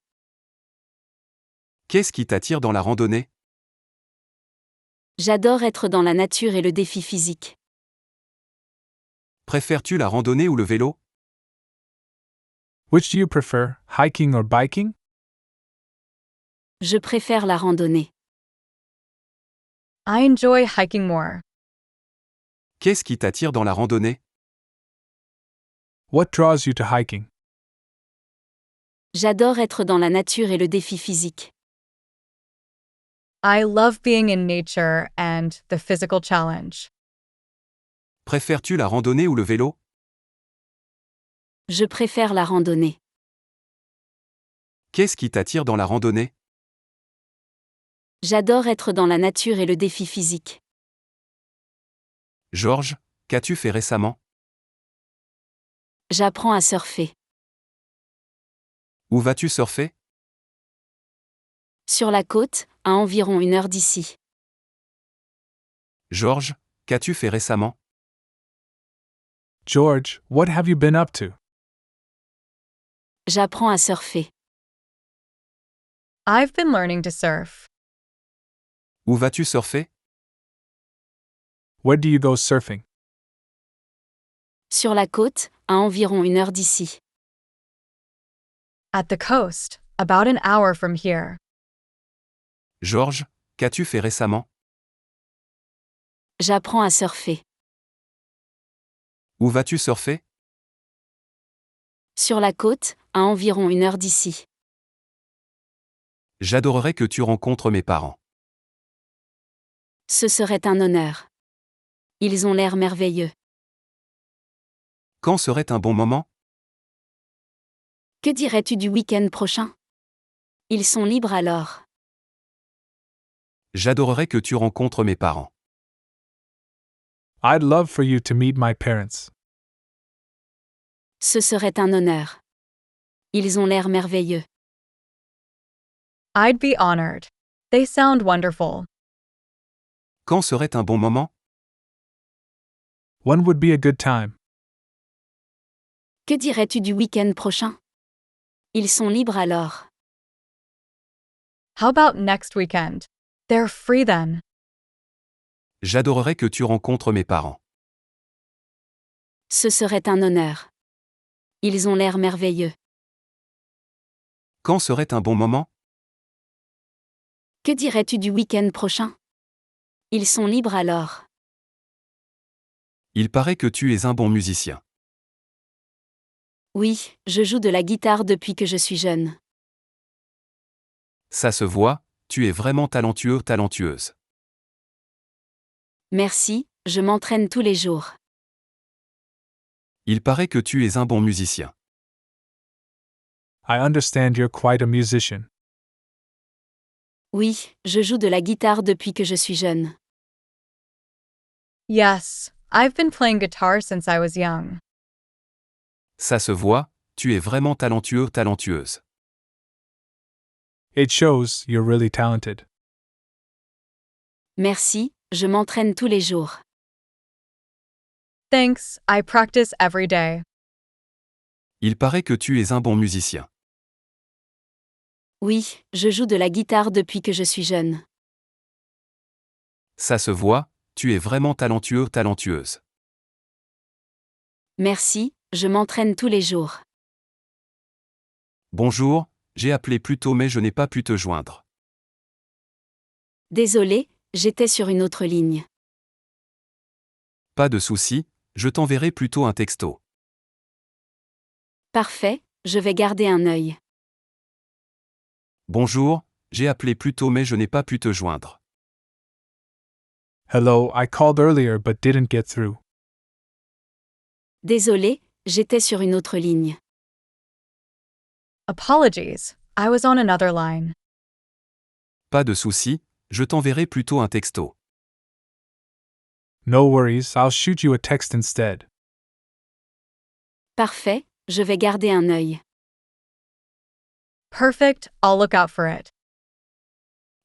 Qu'est-ce qui t'attire dans la randonnée?
J'adore être dans la nature et le défi physique.
Préfères-tu la randonnée ou le vélo?
Which do you prefer, hiking or biking?
Je préfère la randonnée.
I enjoy hiking more.
Qu'est-ce qui t'attire dans la randonnée?
What draws you to hiking?
J'adore être dans la nature et le défi physique.
I love being in nature and the physical challenge.
Préfères-tu la randonnée ou le vélo?
Je préfère la randonnée.
Qu'est-ce qui t'attire dans la randonnée?
J'adore être dans la nature et le défi physique.
Georges, qu'as-tu fait récemment?
J'apprends à surfer.
Où vas-tu surfer?
Sur la côte, à environ 1 heure d'ici.
Georges, qu'as-tu fait récemment?
George, what have you been up to?
J'apprends à surfer.
I've been learning to surf.
Où vas-tu surfer?
Where do you go surfing?
Sur la côte, à environ 1 heure d'ici.
At the coast, about an hour from here.
Georges, qu'as-tu fait récemment?
J'apprends à surfer.
Où vas-tu surfer?
Sur la côte, à environ 1 heure d'ici.
J'adorerais que tu rencontres mes parents.
Ce serait un honneur. Ils ont l'air merveilleux.
Quand serait un bon moment?
Que dirais-tu du week-end prochain? Ils sont libres alors.
J'adorerais que tu rencontres mes parents.
I'd love for you to meet my parents.
Ce serait un honneur. Ils ont l'air merveilleux.
I'd be honored. They sound wonderful.
Quand serait un bon moment?
When would be a good time?
Que dirais-tu du week-end prochain? Ils sont libres alors.
How about next weekend? They're free then.
J'adorerais que tu rencontres mes parents.
Ce serait un honneur. Ils ont l'air merveilleux.
Quand serait un bon moment?
Que dirais-tu du week-end prochain? Ils sont libres alors.
Il paraît que tu es un bon musicien.
Oui, je joue de la guitare depuis que je suis jeune.
Ça se voit, tu es vraiment talentueux, talentueuse.
Merci, je m'entraîne tous les jours.
Il paraît que tu es un bon musicien.
I understand you're quite a musician.
Oui, je joue de la guitare depuis que je suis jeune.
Yes, I've been playing guitar since I was young.
Ça se voit, tu es vraiment talentueux, talentueuse.
It shows you're really talented.
Merci, je m'entraîne tous les jours.
Thanks, I practice every day.
Il paraît que tu es un bon musicien.
Oui, je joue de la guitare depuis que je suis jeune.
Ça se voit, tu es vraiment talentueux, talentueuse.
Merci, je m'entraîne tous les jours.
Bonjour, j'ai appelé plus tôt mais je n'ai pas pu te joindre.
Désolé, j'étais sur une autre ligne.
Pas de souci, je t'enverrai plutôt un texto.
Parfait, je vais garder un œil.
Bonjour, j'ai appelé plus tôt mais je n'ai pas pu te joindre.
Hello, I called earlier but didn't get through.
Désolé, j'étais sur une autre ligne.
Apologies, I was on another line.
Pas de souci, je t'enverrai plutôt un texto.
No worries, I'll shoot you a text instead.
Parfait, je vais garder un œil.
Perfect, I'll look out for it.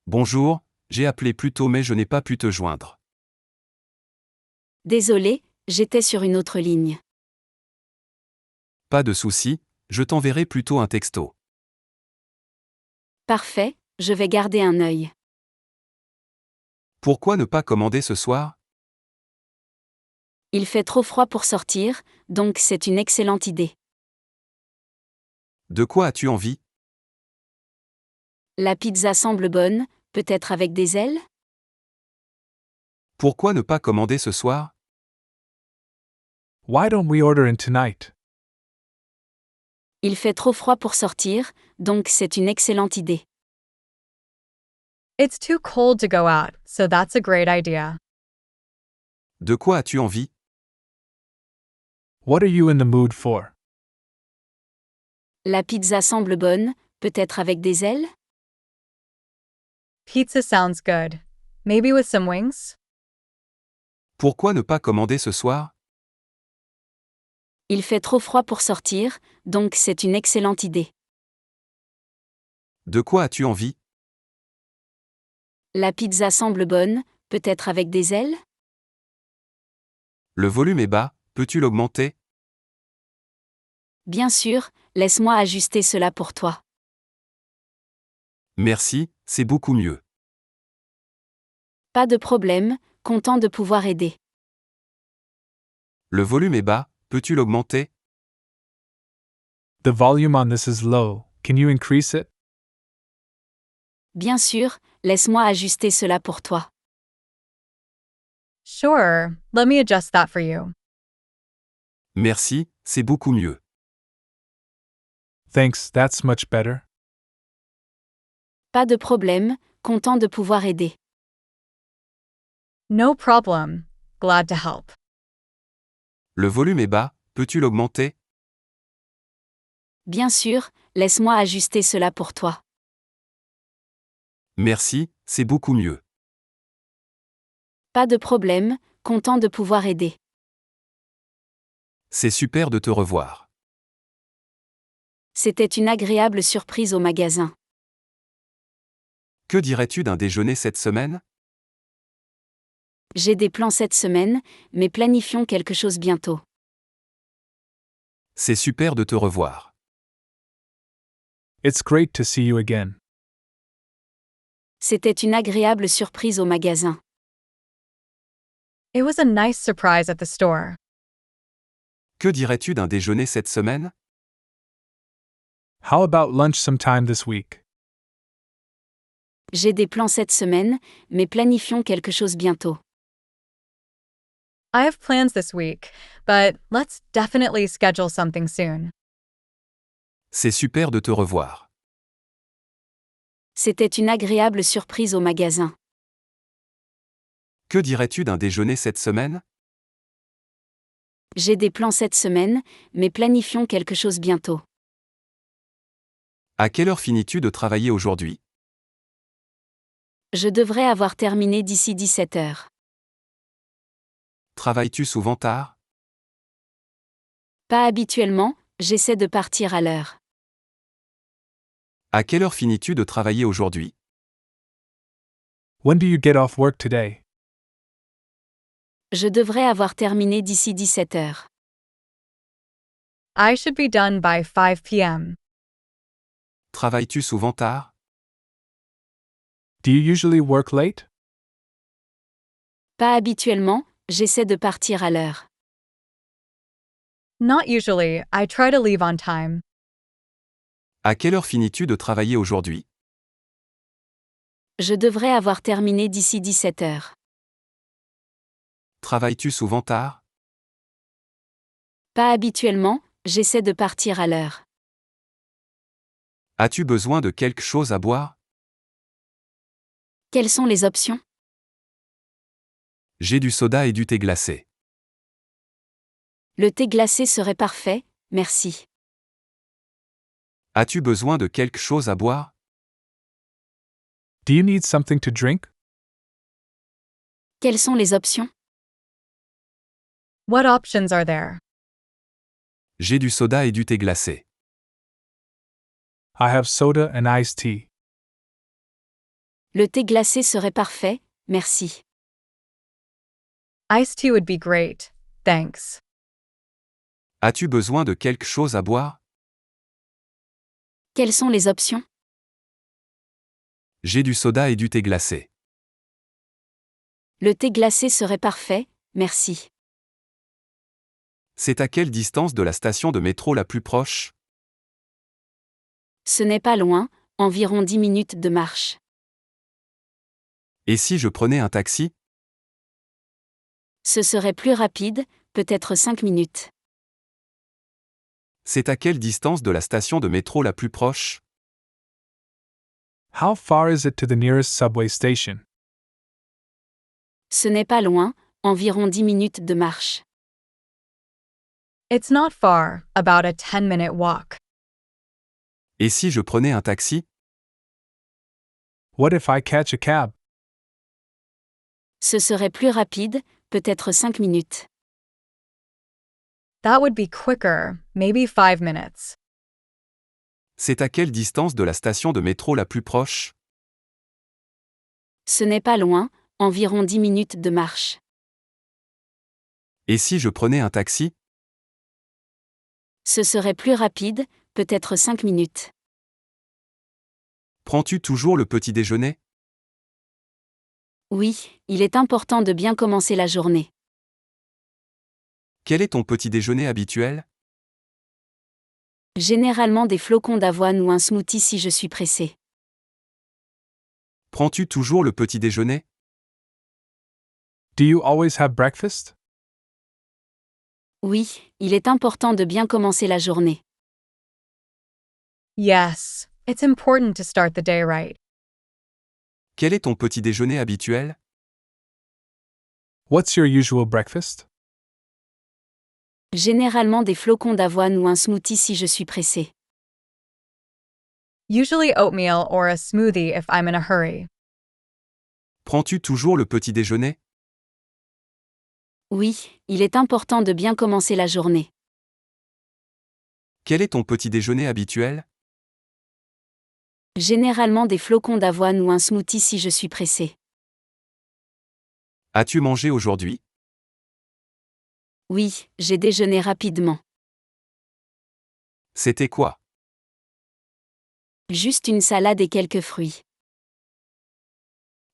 Bonjour, j'ai appelé plus tôt mais je n'ai pas pu te joindre.
Désolé, j'étais sur une autre ligne.
Pas de souci, je t'enverrai plutôt un texto.
Parfait, je vais garder un œil.
Pourquoi ne pas commander ce soir?
Il fait trop froid pour sortir, donc c'est une excellente idée.
De quoi as-tu envie?
La pizza semble bonne, peut-être avec des ailes?
Pourquoi ne pas commander ce soir?
Why don't we order in tonight?
Il fait trop froid pour sortir, donc c'est une excellente idée.
It's too cold to go out, so that's a great idea.
De quoi as-tu envie?
What are you in the mood for?
La pizza semble bonne, peut-être avec des ailes?
Pizza sounds good. Maybe with some wings?
Pourquoi ne pas commander ce soir?
Il fait trop froid pour sortir, donc c'est une excellente idée.
De quoi as-tu envie?
La pizza semble bonne, peut-être avec des ailes?
Le volume est bas, peux-tu l'augmenter?
Bien sûr, laisse-moi ajuster cela pour toi.
Merci, c'est beaucoup mieux.
Pas de problème, content de pouvoir aider.
Le volume est bas, peux-tu l'augmenter?
The volume on this is low. Can you increase it?
Bien sûr, laisse-moi ajuster cela pour toi.
Sure, let me adjust that for you.
Merci, c'est beaucoup mieux.
Thanks, that's much better.
Pas de problème, content de pouvoir aider.
No problem. Glad to help.
Le volume est bas, peux-tu l'augmenter?
Bien sûr, laisse-moi ajuster cela pour toi.
Merci, c'est beaucoup mieux.
Pas de problème, content de pouvoir aider.
C'est super de te revoir.
C'était une agréable surprise au magasin.
Que dirais-tu d'un déjeuner cette semaine?
J'ai des plans cette semaine, mais planifions quelque chose bientôt.
C'est super de te revoir.
It's great to see you again.
C'était une agréable surprise au magasin.
It was a nice surprise at the store.
Que dirais-tu d'un déjeuner cette semaine?
How about lunch sometime this week?
J'ai des plans cette semaine, mais planifions quelque chose bientôt.
I have plans this week, but let's definitely schedule something soon.
C'est super de te revoir.
C'était une agréable surprise au magasin.
Que dirais-tu d'un déjeuner cette semaine?
J'ai des plans cette semaine, mais planifions quelque chose bientôt.
À quelle heure finis-tu de travailler aujourd'hui?
Je devrais avoir terminé d'ici 17 heures.
Travailles-tu souvent tard?
Pas habituellement, j'essaie de partir à l'heure.
À quelle heure finis-tu de travailler aujourd'hui?
When do you get off work today?
Je devrais avoir terminé d'ici 17 heures.
I should be done by 5 p.m.
Travailles-tu souvent tard?
Do you usually work late?
Pas habituellement, j'essaie de partir à l'heure.
Not usually, I try to leave on time.
À quelle heure finis-tu de travailler aujourd'hui?
Je devrais avoir terminé d'ici 17 heures.
Travailles-tu souvent tard?
Pas habituellement, j'essaie de partir à l'heure.
As-tu besoin de quelque chose à boire?
Quelles sont les options?
J'ai du soda et du thé glacé.
Le thé glacé serait parfait, merci.
As-tu besoin de quelque chose à boire?
Do you need something to drink?
Quelles sont les options?
What options are there?
J'ai du soda et du thé glacé.
I have soda and iced tea.
Le thé glacé serait parfait, merci.
Iced tea would be great, thanks.
As-tu besoin de quelque chose à boire?
Quelles sont les options?
J'ai du soda et du thé glacé.
Le thé glacé serait parfait, merci.
C'est à quelle distance de la station de métro la plus proche?
Ce n'est pas loin, environ 10 minutes de marche.
Et si je prenais un taxi?
Ce serait plus rapide, peut-être 5 minutes.
C'est à quelle distance de la station de métro la plus proche?
How far is it to the nearest subway station?
Ce n'est pas loin, environ 10 minutes de marche.
It's not far, about a 10-minute walk.
Et si je prenais un taxi?
What if I catch a cab?
Ce serait plus rapide, peut-être 5 minutes.
That would be quicker, maybe 5 minutes.
C'est à quelle distance de la station de métro la plus proche?
Ce n'est pas loin, environ 10 minutes de marche.
Et si je prenais un taxi?
Ce serait plus rapide, peut-être 5 minutes.
Prends-tu toujours le petit déjeuner?
Oui, il est important de bien commencer la journée.
Quel est ton petit déjeuner habituel?
Généralement des flocons d'avoine ou un smoothie si je suis pressé.
Prends-tu toujours le petit déjeuner?
Do you always have breakfast?
Oui, il est important de bien commencer la journée.
Yes, it's important to start the day right.
Quel est ton petit déjeuner habituel?
What's your usual breakfast?
Généralement des flocons d'avoine ou un smoothie si je suis pressé.
Usually oatmeal or a smoothie if I'm in a hurry.
Prends-tu toujours le petit déjeuner?
Oui, il est important de bien commencer la journée.
Quel est ton petit déjeuner habituel?
Généralement des flocons d'avoine ou un smoothie si je suis pressé.
As-tu mangé aujourd'hui?
Oui, j'ai déjeuné rapidement.
C'était quoi?
Juste une salade et quelques fruits.